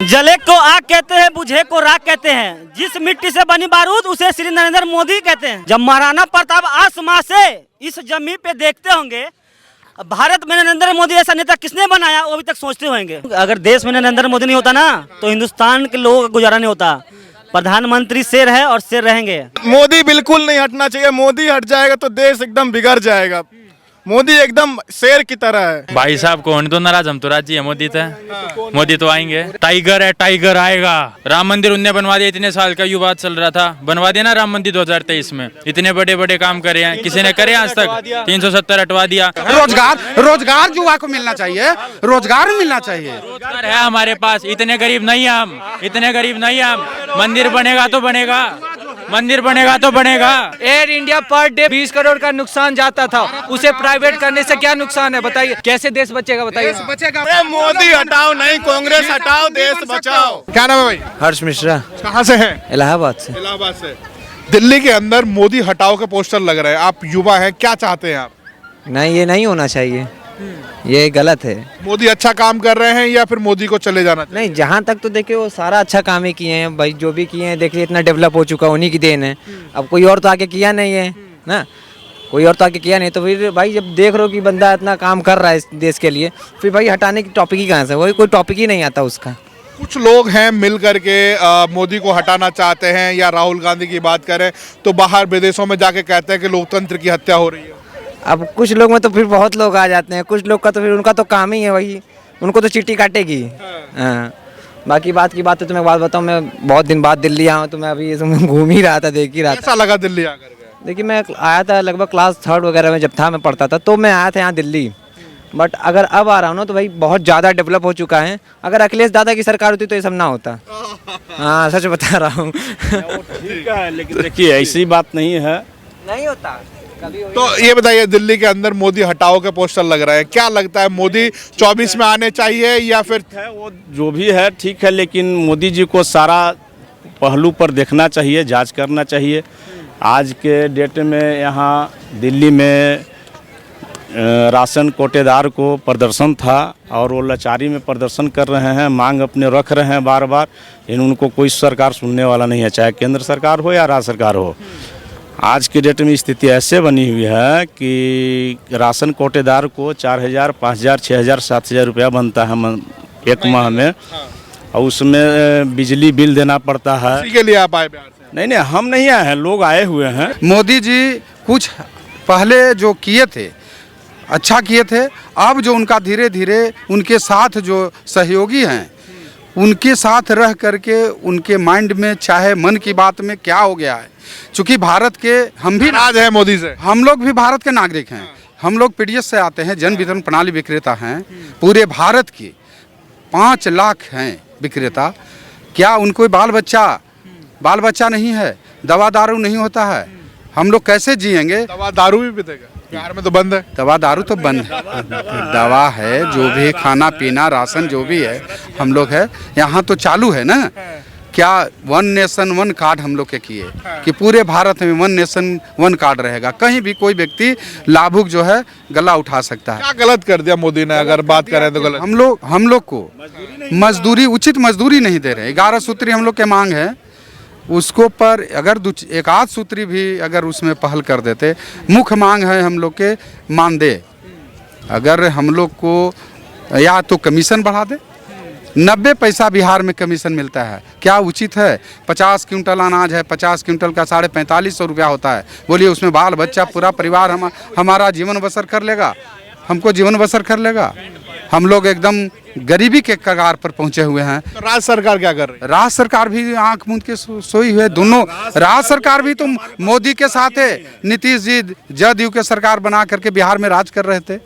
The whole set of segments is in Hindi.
जले को आग कहते हैं, बुझे को राख कहते हैं। जिस मिट्टी से बनी बारूद उसे श्री नरेंद्र मोदी कहते हैं। जब महाराणा प्रताप आसमां से इस जमीन पे देखते होंगे, भारत में नरेंद्र मोदी ऐसा नेता किसने बनाया वो अभी तक सोचते होंगे। अगर देश में नरेंद्र मोदी नहीं होता ना तो हिंदुस्तान के लोगों का गुजारा नहीं होता। प्रधानमंत्री शेर है और शेर रहेंगे। मोदी बिल्कुल नहीं हटना चाहिए। मोदी हट जाएगा तो देश एकदम बिगड़ जाएगा। मोदी एकदम शेर की तरह है। भाई साहब को होने दो नाराज, हम तो राजी है मोदी थे। मोदी तो आएंगे। टाइगर है, टाइगर आएगा। राम मंदिर उनने बनवा दिया, इतने साल का युवा चल रहा था, बनवा दिया ना राम मंदिर 2023 में। इतने बड़े बड़े काम करे हैं, किसी ने करे आज तक? 370 हटवा दिया। रोजगार युवा को मिलना चाहिए, रोजगार मिलना चाहिए। रोजगार है हमारे पास, इतने गरीब नहीं हम, इतने गरीब नहीं हम। मंदिर बनेगा तो बनेगा, मंदिर बनेगा तो बनेगा। Air India per day 20 crore का नुकसान जाता था, उसे प्राइवेट करने से क्या नुकसान है बताइए? कैसे देश बचेगा बताइए? अरे मोदी हटाओ नहीं, कांग्रेस हटाओ, देश बचाओ। क्या नाम है भाई? हर्ष मिश्रा। कहाँ से है? इलाहाबाद से। इलाहाबाद से। दिल्ली के अंदर मोदी हटाओ के पोस्टर लग रहे हैं। आप युवा हैं, क्या चाहते हैं आप? नहीं, ये नहीं होना चाहिए, ये गलत है। मोदी अच्छा काम कर रहे हैं या फिर मोदी को चले जाना चाहिए? नहीं, जहाँ तक तो देखिए वो सारा अच्छा काम ही किए हैं भाई, जो भी किए हैं देखिए इतना डेवलप हो चुका, उन्हीं की देन है। अब कोई और तो आके किया नहीं है ना, कोई और तो आके किया नहीं, तो फिर भाई जब देख रहे हो कि बंदा इतना काम कर रहा है इस देश के लिए, फिर भाई हटाने की टॉपिक ही कहाँ से? वही कोई टॉपिक ही नहीं आता उसका। कुछ लोग हैं मिल करके मोदी को हटाना चाहते हैं, या राहुल गांधी की बात करें तो बाहर विदेशों में जाके कहते हैं कि लोकतंत्र की हत्या हो रही है। अब कुछ लोग में तो फिर बहुत लोग आ जाते हैं, कुछ लोग का तो फिर उनका तो काम ही है वही, उनको तो चिट्ठी काटेगी। हाँ, बाकी बात की बात है तो मैं बात बताऊँ, मैं बहुत दिन बाद दिल्ली आया हूँ, तो मैं अभी घूम ही रहा था, देख ही रहा था। कैसा लगा दिल्ली आकर? देखिए मैं आया था लगभग क्लास 3 वगैरह में जब था, मैं पढ़ता था, तो मैं आया था यहाँ दिल्ली। बट अगर अब आ रहा हूँ ना तो भाई बहुत ज़्यादा डेवलप हो चुका है। अगर अखिलेश दादा की सरकार होती तो ये सब ना होता। हाँ, सच बता रहा हूँ। ठीक है, लेकिन देखिए ऐसी बात नहीं है, नहीं होता कभी। तो ये बताइए, दिल्ली के अंदर मोदी हटाओ के पोस्टर लग रहा है, क्या लगता है मोदी 24 में आने चाहिए या फिर? है वो जो भी है ठीक है, लेकिन मोदी जी को सारा पहलू पर देखना चाहिए, जांच करना चाहिए। आज के डेट में यहाँ दिल्ली में राशन कोटेदार को प्रदर्शन था और वो लाचारी में प्रदर्शन कर रहे हैं, मांग अपने रख रहे हैं बार बार, लेकिन उनको कोई सरकार सुनने वाला नहीं है, चाहे केंद्र सरकार हो या राज्य सरकार हो। आज के डेट में स्थिति ऐसे बनी हुई है कि राशन कोटेदार को 4,000, 5,000, 6,000, 7,000 रुपया बनता है एक माह में, और उसमें बिजली बिल देना पड़ता है। इसी के लिए आप आए बिहार से? नहीं, हम नहीं आए हैं, लोग आए हुए हैं। मोदी जी कुछ पहले जो किए थे अच्छा किए थे, अब जो उनका धीरे धीरे उनके साथ जो सहयोगी हैं उनके साथ रह करके उनके माइंड में चाहे मन की बात में क्या हो गया है। चूँकि भारत के हम भी नाराज है मोदी से, हम लोग भी भारत के नागरिक हैं। हम लोग पीडीएस से आते हैं, जन वितरण प्रणाली विक्रेता हैं। पूरे भारत के 5 लाख हैं विक्रेता। क्या उनको बाल बच्चा नहीं है, दवा दारू नहीं होता है? हम लोग कैसे जिएंगे? दवा दारू भी पीतेगा? बिहार में तो बंद है। दवा दारू तो बंद है, दवा है, जो भी खाना पीना राशन जो भी है हम लोग है, यहाँ तो चालू है ना। क्या 1 नेशन 1 कार्ड हम लोग के किए कि पूरे भारत में 1 नेशन 1 कार्ड रहेगा, कहीं भी कोई व्यक्ति लाभुक जो है गला उठा सकता है। क्या गलत कर दिया मोदी ने अगर बात करें तो? गलत हम लोग को मजदूरी, उचित मजदूरी नहीं दे रहे। 11 सूत्री हम लोग के मांग है, उसको पर अगर एक आध सूत्री भी अगर उसमें पहल कर देते। मुख्य मांग है हम लोग के मानदेय, अगर हम लोग को या तो कमीशन बढ़ा दे। 90 पैसा बिहार में कमीशन मिलता है, क्या उचित है? 50 क्विंटल अनाज है, 50 क्विंटल का 4,4500 रुपया होता है। बोलिए उसमें बाल बच्चा पूरा परिवार हमारा जीवन बसर कर लेगा? हमको जीवन बसर कर लेगा? हम लोग एकदम गरीबी के कगार पर पहुंचे हुए हैं। तो राज्य सरकार क्या कर रही है? राज्य सरकार भी आंख मूंद के सोई हुए। दोनों राज्य सरकार भी तो मोदी के साथ है। नीतीश जी जदयू के सरकार बना करके बिहार में राज कर रहे थे,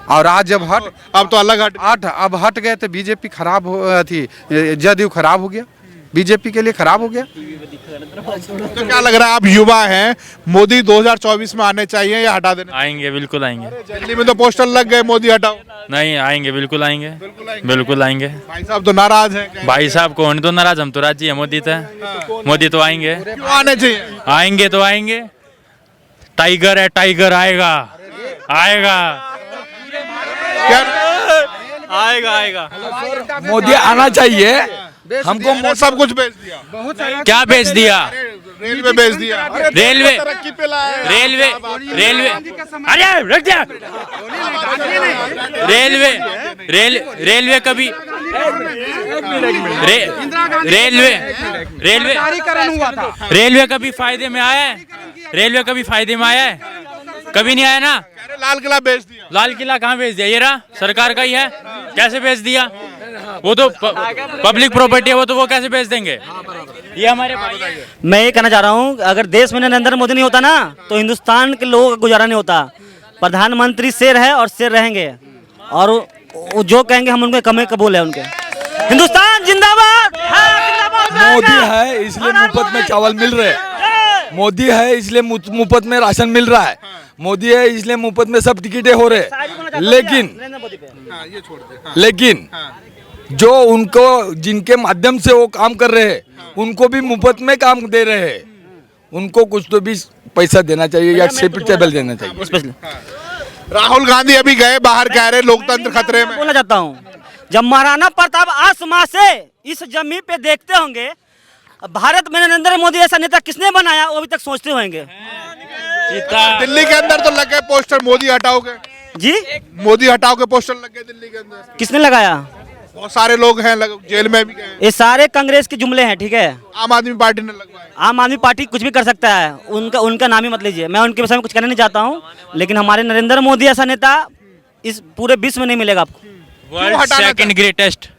और आज जब अब तो अलग अब हट गए तो बीजेपी खराब हो थी, जदयू खराब हो गया, बीजेपी के लिए खराब हो गया। तो क्या लग रहा है, आप युवा हैं, मोदी 2024 में आने चाहिए या हटा देने? आएंगे, बिल्कुल आएंगे। दिल्ली में तो पोस्टर लग गए मोदी हटाओ। नहीं, आएंगे, बिल्कुल आएंगे, बिल्कुल आएंगे। भाई साहब तो नाराज हैं। भाई साहब को होने दो नाराज, हम तो राजी है मोदी थे। मोदी तो आएंगे। क्यों आने चाहिए? आएंगे तो आएंगे। टाइगर है, टाइगर आएगा, आएगा, क्या आएगा। मोदी आना चाहिए, हमको सब कुछ बेच दिया, क्या बेच दिया? रेलवे बेच दिया, रेलवे रेलवे रेलवे अरे रख दिया। रेलवे रेलवे कभी रेलवे रेलवे रेलवे कभी फायदे में आया है? रेलवे कभी फायदे में आया है? कभी नहीं आया ना। लाल किला बेच दिया, लाल किला कहाँ बेच दिया? ये रहा सरकार का ही है, कैसे बेच दिया? वो तो पब्लिक प्रॉपर्टी है, वो कैसे बेच देंगे? ये हमारे भाई है। मैं ये कहना चाह रहा हूँ, अगर देश में नरेंद्र मोदी नहीं होता ना तो हिंदुस्तान के लोगों का गुजारा नहीं होता। प्रधानमंत्री शेर है और शेर रहेंगे, और वो जो कहेंगे हम उनके कमे कबूल है उनके। हिंदुस्तान जिंदाबाद। मोदी है इसलिए मुफ्त में चावल मिल रहे हैं, मोदी है इसलिए मुफ्त में राशन मिल रहा है, मोदी है इसलिए मुफ्त में सब टिकटें हो रहे हैं। लेकिन जो उनको जिनके माध्यम से वो काम कर रहे हैं उनको भी मुफ्त में काम दे रहे हैं, उनको कुछ तो भी पैसा देना चाहिए या एक्सेप्टेबल देना चाहिए। राहुल गांधी अभी गए बाहर, कह रहे लोकतंत्र खतरे में। बोलना चाहता हूँ, जब महाराणा प्रताप आसमां से इस जमीन पे देखते होंगे, भारत में नरेंद्र मोदी ऐसा नेता किसने बनाया वो अभी तक सोचते होंगे। दिल्ली के अंदर तो लग गए पोस्टर मोदी हटाओ के, जी मोदी हटाओ के पोस्टर लग गए दिल्ली के अंदर। किसने लगाया? बहुत सारे लोग हैं, जेल में भी गए। ये सारे कांग्रेस के जुमले हैं, ठीक है। आम आदमी पार्टी ने लगवाए। आम आदमी पार्टी कुछ भी कर सकता है, उनका नाम ही मत लीजिए। मैं उनके विषय में कुछ कहना नहीं चाहता हूँ, लेकिन हमारे नरेंद्र मोदी ऐसा नेता इस पूरे विश्व में नहीं मिलेगा आपको। वर्ल्ड सेकंड ग्रेटेस्ट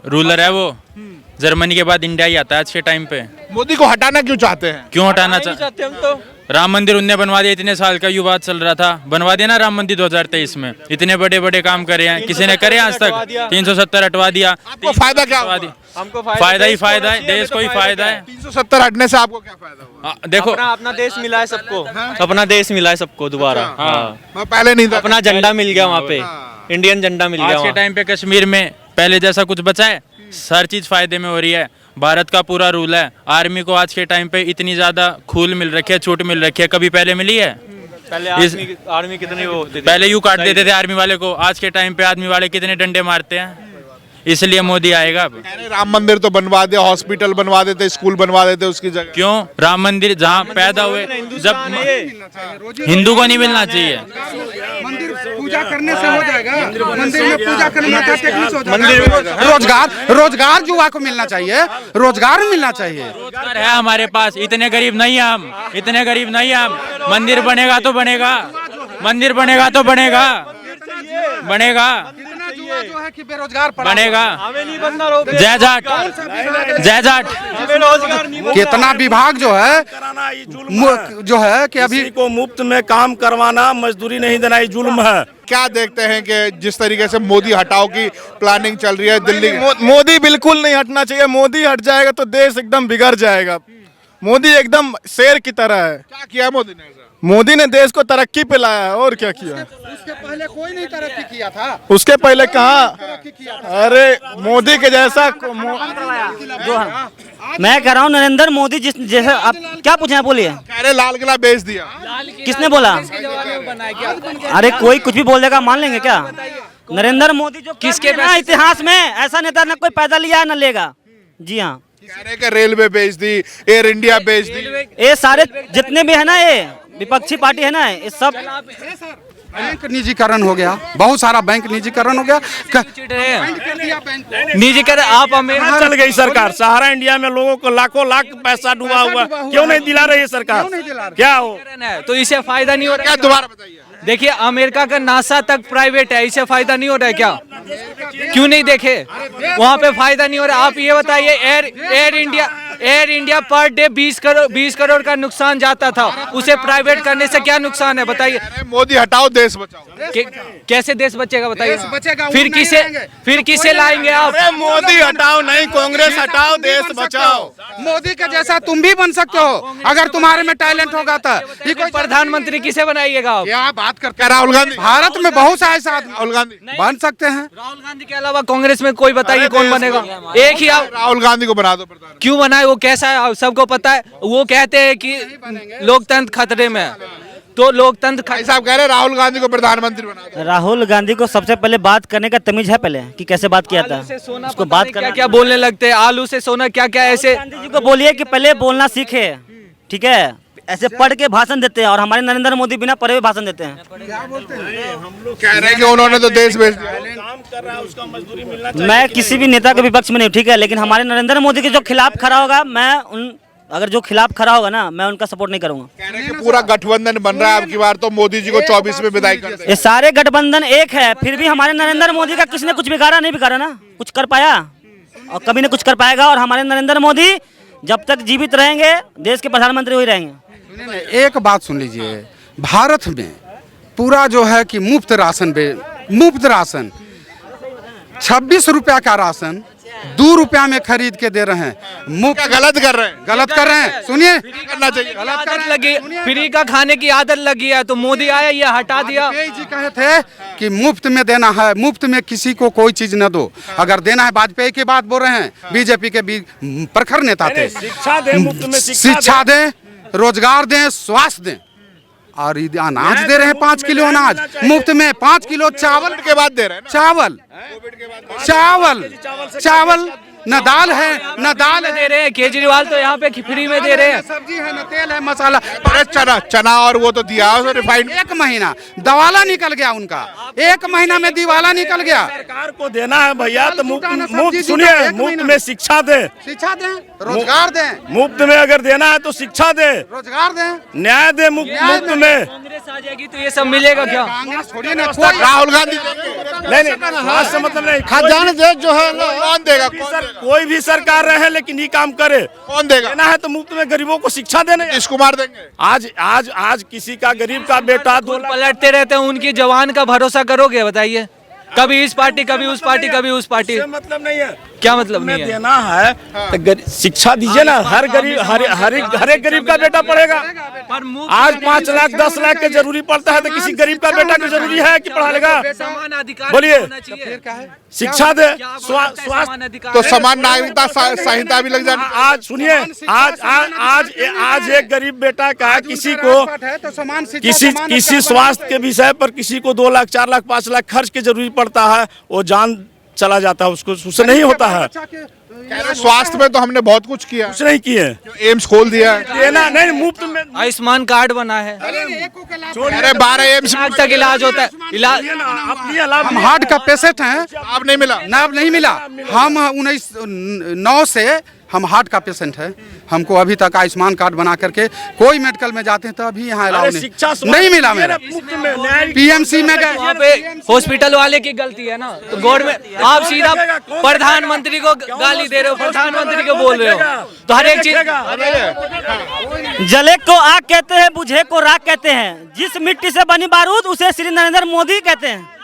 रूलर है वो, जर्मनी के बाद इंडिया ही आता है आज के टाइम पे। मोदी को हटाना क्यों चाहते हैं? क्यों हटाना चाहते हम तो? राम मंदिर उनने बनवा दिया, इतने साल का युवा चल रहा था, बनवा दिया ना राम मंदिर 2023 में। इतने बड़े बड़े काम करे हैं, किसी ने करे आज तक? 370 हटवा दिया। आपको फायदा क्या हुआ? हमको फायदा ही फायदा है, देश को ही फायदा है। 370 हटने से आपको क्या फायदा हुआ? देखो अपना देश मिला है सबको, अपना देश मिला है सबको दोबारा। मैं पहले नहीं था, अपना झंडा मिल गया वहाँ पे, इंडियन झंडा मिल गया। आज के टाइम पे कश्मीर में पहले जैसा कुछ बचा है? हर चीज फायदे में हो रही है। भारत का पूरा रूल है। आर्मी को आज के टाइम पे इतनी ज्यादा खूल मिल रखी है, छूट मिल रखी है, कभी पहले मिली है? पहले आर्मी कितनी वो पहले यूं काट देते थे आर्मी वाले को, आज के टाइम पे आर्मी वाले कितने डंडे मारते हैं। इसलिए मोदी आएगा अब। राम मंदिर तो बनवा दिया, हॉस्पिटल बनवा देते, स्कूल बनवा देते उसकी जगह। क्यों? राम मंदिर जहाँ पैदा हुए, जब हिंदू को नहीं मिलना चाहिए। मंदिर पूजा करने से हो जाएगा, मंदिर में पूजा करने से मंदिर रोजगार युवा को मिलना चाहिए, रोजगार मिलना चाहिए। रोजगार है हमारे पास, इतने गरीब नहीं है हम, इतने गरीब नहीं है हम। मंदिर बनेगा तो बनेगा, मंदिर बनेगा तो बनेगा, बनेगा जो है कि बेरोजगार बनेगा। जय जाट, जय जाट। कितना विभाग जो है कि अभी को मुफ्त में काम करवाना, मजदूरी नहीं देना, ये जुल्म है। क्या देखते हैं कि जिस तरीके से मोदी हटाओ की प्लानिंग चल रही है दिल्ली? मोदी बिल्कुल नहीं हटना चाहिए। मोदी हट जाएगा तो देश एकदम बिगड़ जाएगा। मोदी एकदम शेर की तरह है। क्या किया मोदी ने? मोदी ने देश को तरक्की पे लाया है, और क्या किया? उसके पहले कोई नहीं तरक्की किया था। उसके पहले कहाँ? अरे मोदी के जैसा मैं कह रहा हूँ नरेंद्र मोदी जैसे आप क्या पूछे हैं, बोलिए। कह रहे लाल किला बेच दिया। किसने बोला? अरे कोई कुछ भी बोल देगा, मान लेंगे क्या? नरेंद्र मोदी जो किसके ना इतिहास में ऐसा नेता न कोई पैदा लिया है न लेगा। जी हाँ, कह रहे कि रेलवे बेच दी, एयर इंडिया बेच दी। ये सारे जितने भी है ना, ये विपक्षी पार्टी है ना, ये सब बैंक निजीकरण हो गया, बहुत सारा बैंक निजीकरण हो गया। निजीकरण आप अमेरिका चल गई सरकार। सहारा इंडिया में लोगों को लाखों लाख पैसा डूबा हुआ, क्यों नहीं दिला रही है सरकार? क्या हो? तो इससे फायदा नहीं हो रहा क्या है? दोबारा बताइए। देखिए अमेरिका का नासा तक प्राइवेट है, इससे फायदा नहीं हो रहा है क्या? क्यों नहीं देखे? वहाँ पे फायदा नहीं हो रहा। आप ये बताइए, air India per day 20 crore का नुकसान जाता था, उसे प्राइवेट करने से क्या नुकसान है बताइए? मोदी हटाओ देश बचाओ। कैसे देश बचेगा बताइए? बचेगा, फिर किसे लाएंगे आप? अरे मोदी हटाओ नहीं, कांग्रेस हटाओ, देश बचाओ। मोदी का जैसा तुम भी बन सकते हो अगर तुम्हारे में टैलेंट होगा तो। ये कोई प्रधानमंत्री किसे बनाइएगा आप? क्या बात करते हैं? राहुल गांधी। भारत में बहुत सारे ऐसा आदमी राहुल गांधी बन सकते हैं। राहुल गांधी के अलावा कांग्रेस में कोई बताइए कौन बनेगा? एक ही आप। राहुल गांधी को बना दो प्रधान। क्यों बनाए? वो कैसा है सबको पता है। वो कहते हैं कि लोकतंत्र खतरे में है। तो लोकतंत्र भाई साहब कह रहे हैं राहुल गांधी को प्रधानमंत्री बना दो। राहुल गांधी को सबसे पहले बात करने का तमीज है पहले कि कैसे बात किया था, आलू से सोना उसको पता बात नहीं करना क्या क्या बोलने लगते हैं, आलू से सोना क्या क्या ऐसे। गांधी जी को बोलिए कि पहले बोलना सीखे, ठीक है। ऐसे पढ़ के भाषण देते हैं और हमारे नरेंद्र मोदी बिना पढ़े हुए भाषण देते हैं। कह रहे हैं कि उन्होंने तो देश भेज दिया। मैं किसी भी नेता के विपक्ष में नहीं, ठीक है, लेकिन हमारे नरेंद्र मोदी के जो खिलाफ खड़ा होगा, मैं उन अगर जो खिलाफ खड़ा होगा ना, मैं उनका सपोर्ट नहीं करूंगा। कह रहे हैं कि पूरा गठबंधन बन रहा है अब की बार, तो मोदी जी को 24 में विदाई कर देंगे। ये सारे गठबंधन एक है, फिर भी हमारे नरेंद्र मोदी का किसी ने कुछ बिगाड़ा नहीं, बिगाड़ा ना, कुछ कर पाया और कभी न कुछ कर पाएगा। और हमारे नरेंद्र मोदी जब तक जीवित रहेंगे देश के प्रधानमंत्री वही रहेंगे। सुनिए ना, एक बात सुन लीजिए, भारत में पूरा जो है कि मुफ्त राशन 26 रुपया का राशन 2 रुपया में खरीद के दे रहे हैं। मुफ्त क्या गलत कर रहे हैं? गलत कर रहे हैं, सुनिए करना चाहिए। आदत लगी, फ्री का खाने की आदत लगी है, तो मोदी आया ये हटा दिया। वाजपेयी जी कहे थे कि मुफ्त में देना है, मुफ्त में किसी को कोई चीज न दो। अगर देना है, वाजपेयी की बात बोल रहे हैं, बीजेपी के प्रखर नेता थे। शिक्षा दे, मुफ्त में शिक्षा दें, रोजगार दें, स्वास्थ्य दें, और अनाज दे रहे हैं 5 किलो अनाज मुफ्त में, 5 किलो चावल के बाद दे रहे हैं। चावल न दाल है, न दाल दे रहे हैं। केजरीवाल तो यहाँ पे फ्री में दे रहे हैं। सब्जी है, न तेल है, मसाला। अरे चना और वो तो दिया रिफाइंड। 1 महीना दिवाला निकल गया उनका, 1 महीना में दिवाला निकल गया। सरकार को देना है भैया, तो मुफ्त सब्जी सुनिए, जुटा, 1 मुफ्त महीना। में शिक्षा दे, शिक्षा दें, रोजगार दें, मुफ्त में अगर देना है तो शिक्षा दे, रोजगार दें, न्याय दे, मुफ्त में। कांग्रेस आ जाएगी तो ये सब मिलेगा क्या? कांग्रेस छोड़िए ना, कोई राहुल गांधी नहीं, हाथ से मतलब नहीं, खजाना दे जो है ना, कौन देगा? कोई भी सरकार रहे लेकिन ये काम करे। कौन देगा? देना है तो मुफ्त में गरीबों को शिक्षा देने। नीतीश कुमार देंगे। आज किसी का गरीब का बेटा 2 लाख पलटते रहते हैं, उनकी जवान का भरोसा करोगे बताइए? कभी इस पार्टी, कभी उस पार्टी, कभी उस पार्टी। से मतलब नहीं है। क्या मतलब नहीं है? देना है तो शिक्षा दीजिए ना, हर गरीब हर एक गरीब का बेटा पढ़ेगा। पर मुफ्त आज 5 लाख 10 लाख के जरूरी पड़ता है, तो किसी गरीब का बेटा को जरूरी है कि पढ़ा लेगा? समान अधिकार बोलिए। होना चाहिए। शिक्षा दे, क्या स्वास्थ्य। समान अधिकार तो है? समान नागरिकता संहिता भी लग जानी। आज सुनिए, आज एक गरीब बेटा का किसी को तो समान शिक्षा, किसी समान किसी अधिकार स्वास्थ्य के विषय पर किसी को 2 लाख 4 लाख 5 लाख खर्च की जरूरी पड़ता है, वो जान चला जाता है, उससे नहीं होता है। बच्चा के कह रहे हैं, स्वास्थ्य में तो हमने बहुत कुछ किया, कुछ नहीं किए। एम्स खोल दिया है। देना नहीं, मुफ्त में। आयुष्मान कार्ड बना है, अरे 12 एम्स लाख तक इलाज होता है। इलाज अपनी लाभ हम हार्ट का पेशेंट हैं, आप नहीं मिला। नाम नहीं मिला। हम 1909 से हम हार्ट का पेशेंट है, हमको अभी तक आयुष्मान कार्ड बना करके कोई मेडिकल में जाते हैं तो अभी यहाँ अलाउ नहीं मिला मेरा। पीएमसी में गए, वहाँ पे हॉस्पिटल वाले की गलती है ना, तो गवर्नमेंट आप सीधा प्रधानमंत्री को गाली दे रहे हो, प्रधानमंत्री को बोल रहे हो, तो हर एक चीज। जले को आग कहते हैं, बुझे को राख कहते हैं, जिस मिट्टी से बनी बारूद उसे श्री नरेंद्र मोदी कहते हैं।